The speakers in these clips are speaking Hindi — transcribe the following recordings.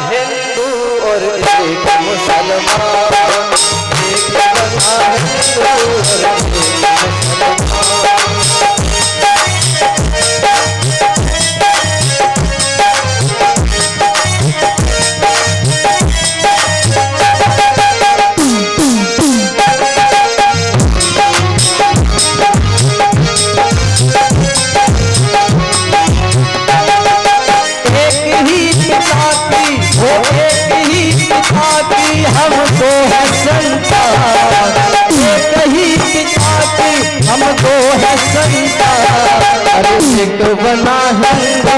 हिंदू और एक मुसलमान, एक बना हिंदू और एक मुसलमान। हमको है संतान, एक ही पिता की हमको है संतान, अरे एक बना हिंदू।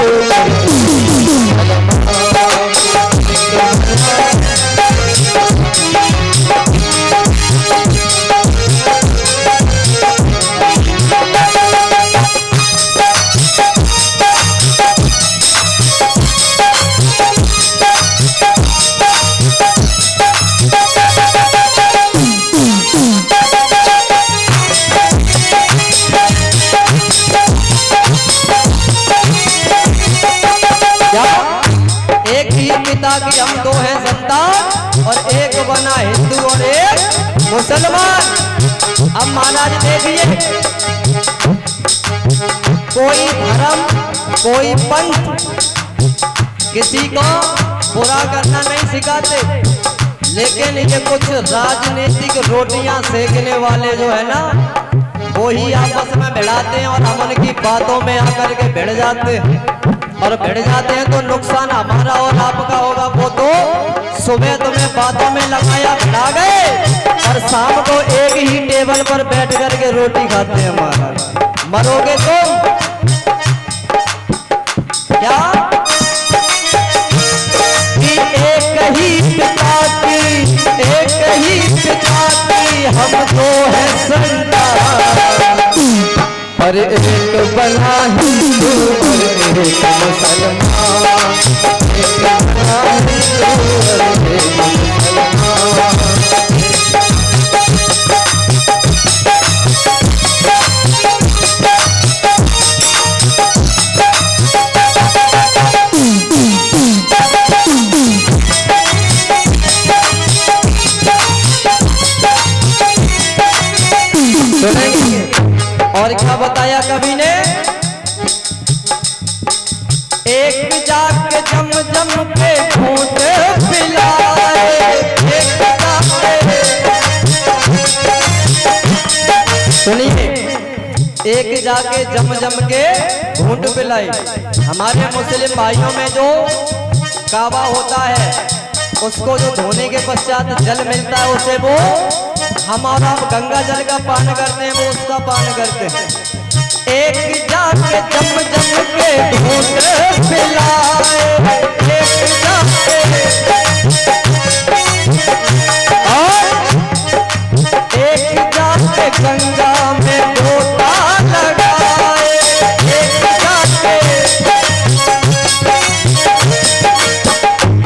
कि हम दो हैं संतान और एक बना हिंदू और एक मुसलमान। अब महाराज देखिए, कोई धर्म कोई पंथ किसी को बुरा करना नहीं सिखाते, लेकिन ये कुछ राजनीतिक रोटियां सेकने वाले जो है ना, वो ही आपस में भिड़ाते हैं और हम उनकी बातों में आकर के भिड़ जाते हैं। और भिड़ जाते हैं तो नुकसान हमारा और आपका होगा। वो तो सुबह तुम्हें बातों में लगाया भिड़ा गए और शाम को एक ही टेबल पर बैठ करके रोटी खाते हैं। हमारा मरोगे तुम क्या? कि एक ही पिता की हम दो हैं संतान, और एक बना हिंदू और एक मुसलमान, एक बना हिंदू और एक मुसलमान। और क्या बताया कवि ने? एक जाके जम जम के घूंट पिलाए, सुनिए, एक जाके जम जम के घूंट पिलाए। हमारे मुस्लिम भाइयों में जो काबा होता है, उसको जो धोने के पश्चात जल मिलता है, उसे वो हम और आप गंगा जल का पान करते हैं, वो उसका पान करते हैं। एक जाके जम जम के घूंट पिलाए, एक जाके और एक जाके गंगा में गोता लगाए, एक जाके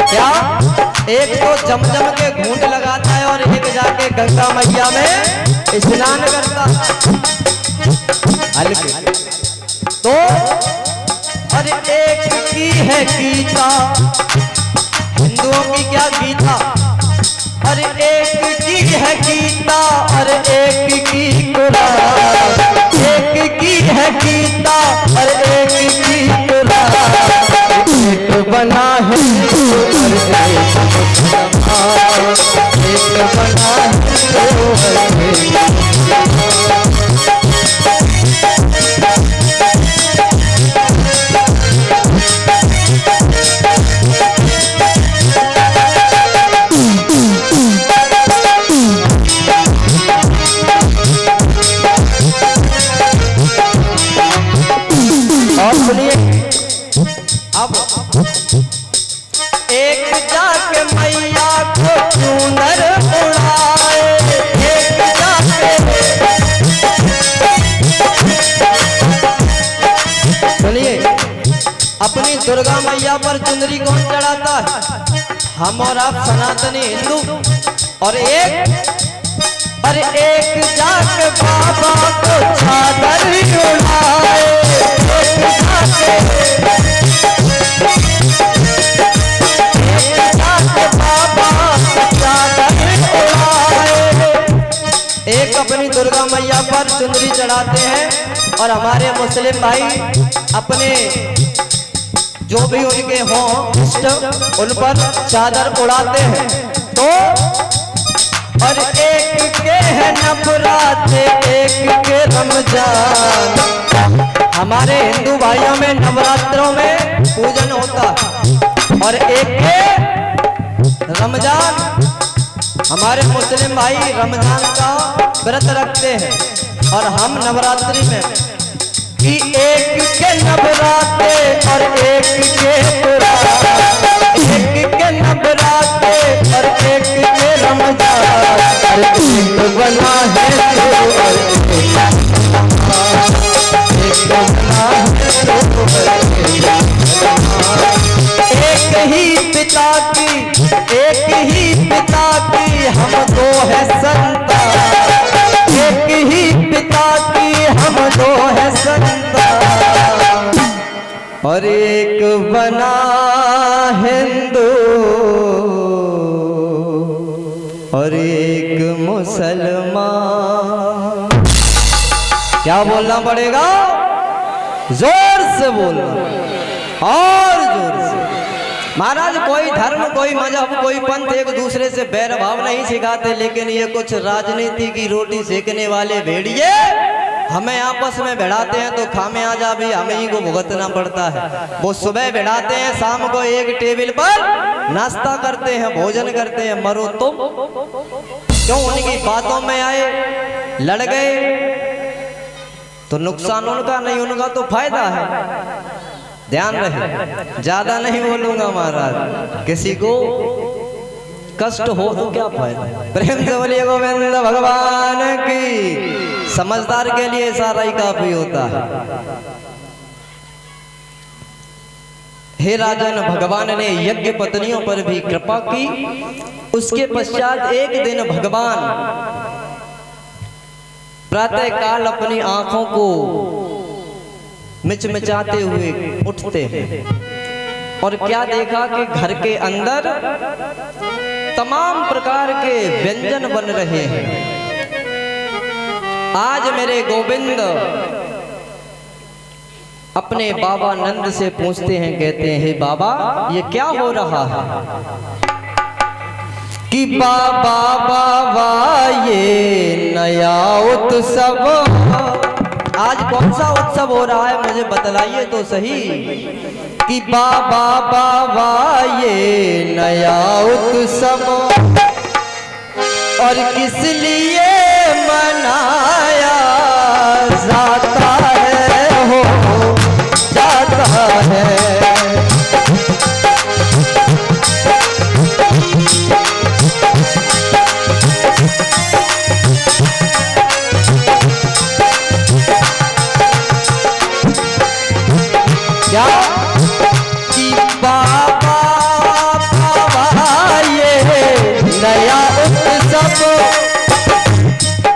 क्या? एक तो जमजम के घूंट लगाता है और एक जाके गंगा मैया में स्नान करता। तो अरे एक की है गीता, हिंदुओं की क्या गीता? अरे एक की है गीता और एक की कुरान, एक की है गीता और एक की कुरान, एक बना हिंदू और एक मुसलमान, एक बना हिंदू और एक मुसलमान। और सुनिए, अब एक जाके मैया को चूनर उड़ाए, एक जाके सुनिए, अपनी दुर्गा मैया पर चुनरी कौन चढ़ाता है? हम और आप सनातनी हिंदू। और एक जाके बाबा को चादर उड़ाए, एक जाके चढ़ाते हैं और हमारे मुस्लिम भाई अपने जो भी उनके हों इष्ट उन पर चादर उड़ाते हैं। तो और एक के है नवरात्रे एक के रमजान। हमारे हिंदू भाइयों में नवरात्रों में पूजन होता है और एक के रमजान। हमारे मुस्लिम भाई रमजान का व्रत रखते हैं और हम नवरात्रि में कि एक के नवरात्रे और एक के एक के नवरात्रे और एक के रमजान। एक बना है एक ही पिता की हम दो है संतान। एक ही पिता की हम दो है संतान और एक बना हिंदू और एक मुसलमान। क्या बोलना पड़ेगा? जोर से बोलना और जोर से। महाराज कोई धर्म कोई मजहब कोई पंथ एक दूसरे से बैर भाव नहीं सिखाते, लेकिन ये कुछ राजनीति की रोटी सेकने वाले भेड़िए हमें आपस में भिड़ाते हैं तो खामियाजा भी हमें ही को भुगतना पड़ता है। वो सुबह भिड़ाते हैं, शाम को एक टेबल पर नाश्ता करते हैं, भोजन करते हैं। मरो तुम क्यों उनकी बातों में आए, लड़ गए तो नुकसान उनका नहीं, उनका तो फायदा है। ध्यान रहे, ज्यादा नहीं बोलूंगा महाराज, किसी को कष्ट हो तो क्या फायदा। प्रेम से बोलिए गोविंद भगवान की। समझदार के लिए सारा ही काफी होता है। हे राजन, भगवान ने यज्ञ पत्नियों पर भी कृपा की। उसके पश्चात एक दिन भगवान प्रातः काल अपनी आंखों को मिचमिचाते हुए उठते हैं और क्या देखा कि घर के अंदर तमाम प्रकार के व्यंजन बन रहे हैं। आज मेरे गोविंद अपने बाबा नंद से पूछते हैं, कहते हैं हे बाबा ये क्या हो रहा है? कि बाबा बाबा ये नया उत्सव, आज कौन सा उत्सव हो रहा है मुझे बतलाइए तो सही। कि बाबा बाबा ये नया उत्सव और किस लिए मनाया जाता है, हो जाता है। क्या कि बाबा बाबा ये नया उत्सव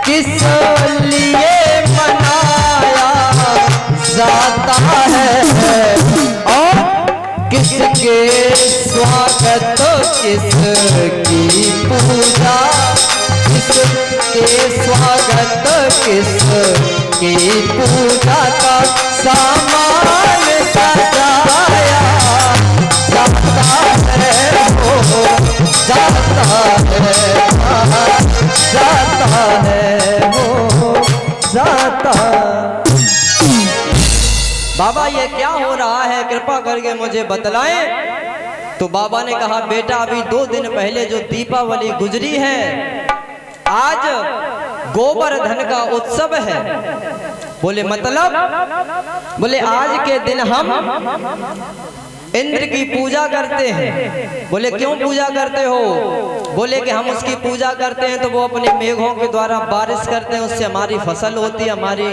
किस लिए मनाया जाता है और किसके स्वागत किसकी पूजा, किसके स्वागत किसकी पूजा का सामान सजाया जाता है, हो जाता है, हो जाता। बाबा ये क्या हो रहा है, कृपा करके मुझे बतलाएं। तो बाबा ने कहा बेटा अभी 2 दिन पहले जो दीपावली गुजरी है, आज गोवर्धन का उत्सव है। बोले मतलब? बोले आज के दिन हम इंद्र की पूजा करते हैं। बोले क्यों पूजा करते हो? बोले कि हम उसकी पूजा करते हैं तो वो अपने मेघों के द्वारा बारिश करते हैं, उससे हमारी फसल होती है, हमारी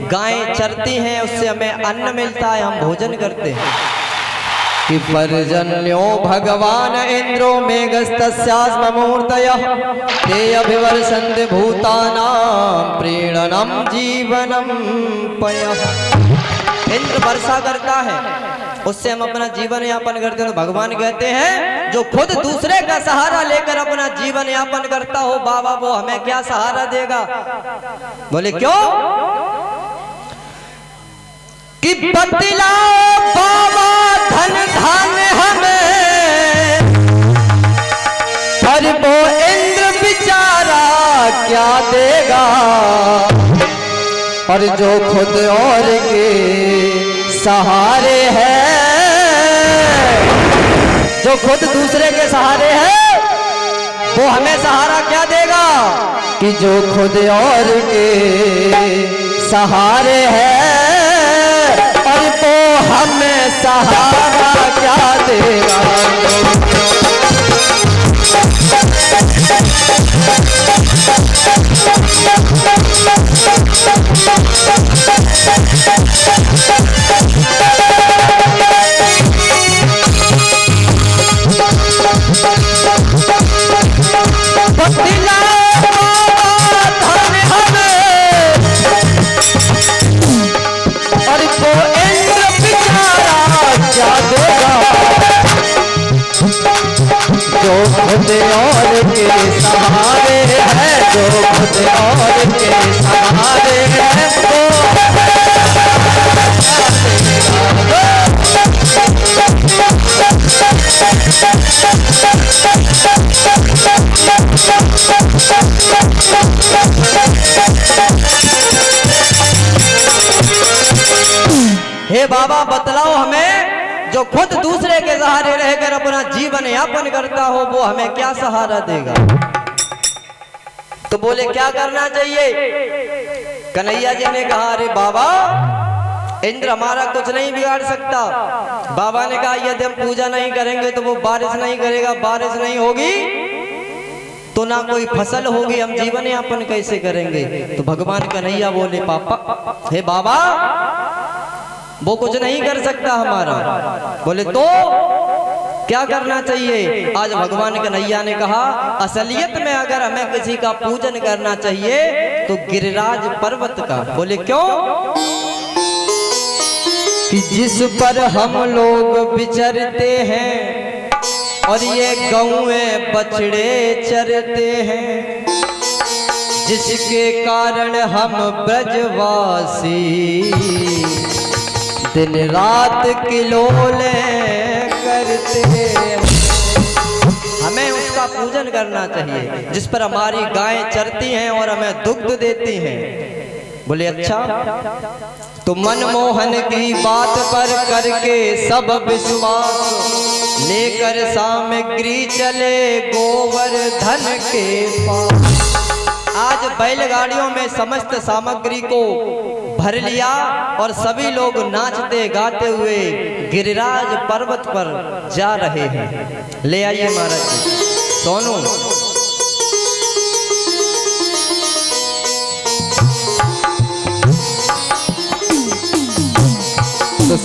गायें चरती हैं, उससे हमें अन्न मिलता है, हम भोजन करते हैं। कि पर्जन्यो भगवान इंद्रो मेघस्तस्यास्म मूर्तयः ते अभिवर्षन्ति भूतानां प्रीणनं जीवनं पयः। इंद्र वर्षा करता है, उससे हम अपना जीवन यापन करते हैं। तो भगवान कहते हैं जो खुद दूसरे का सहारा लेकर अपना जीवन यापन करता हो बाबा, वो हमें क्या सहारा देगा? बोले क्यों? कि बतलाओ बाबा धन धान हमें, पर वो इंद्र बेचारा क्या देगा, और जो खुद और के सहारे है, जो खुद दूसरे के सहारे है, वो हमें सहारा क्या देगा, कि जो खुद और के सहारे है, और वो हमें सहारा क्या देगा। जो खुद और के सहारे है, जो खुद और के सहारे है, वो हे बाबा बतलाओ हमें, जो खुद दूसरे के सहारे रहकर अपना जीवन यापन करता हो, वो हमें क्या सहारा देगा। तो बोले क्या करना चाहिए। कन्हैया जी ने कहा अरे बाबा, इंद्र हमारा कुछ नहीं बिगाड़ सकता। बाबा ने कहा यदि हम पूजा नहीं करेंगे तो वो बारिश नहीं करेगा, बारिश नहीं होगी तो ना कोई फसल होगी, हम जीवन यापन कैसे करेंगे। तो भगवान कन्हैया बोले पापा, हे बाबा वो कुछ नहीं कर सकता हमारा। बोले तो क्या करना चाहिए। आज भगवान कन्हैया ने कहा असलियत में अगर हमें किसी का पूजन करना चाहिए तो गिरिराज पर्वत का। बोले क्यों। कि जिस पर हम लोग विचरते हैं और ये गौएं बछड़े चरते हैं, जिसके कारण हम ब्रजवासी दिन रात किलोले करते हैं। हमें उसका पूजन करना चाहिए जिस पर हमारी गायें चरती हैं और हमें दुग्ध देती हैं। बोले अच्छा, तो मनमोहन की बात पर करके सब विश्वास लेकर सामग्री चले गोवर्धन के पास। आज बैलगाड़ियों में समस्त सामग्री को भर लिया और सभी लोग नाचते गाते हुए गिरिराज पर्वत पर जा रहे हैं। ले आइए महाराज जी। सोनू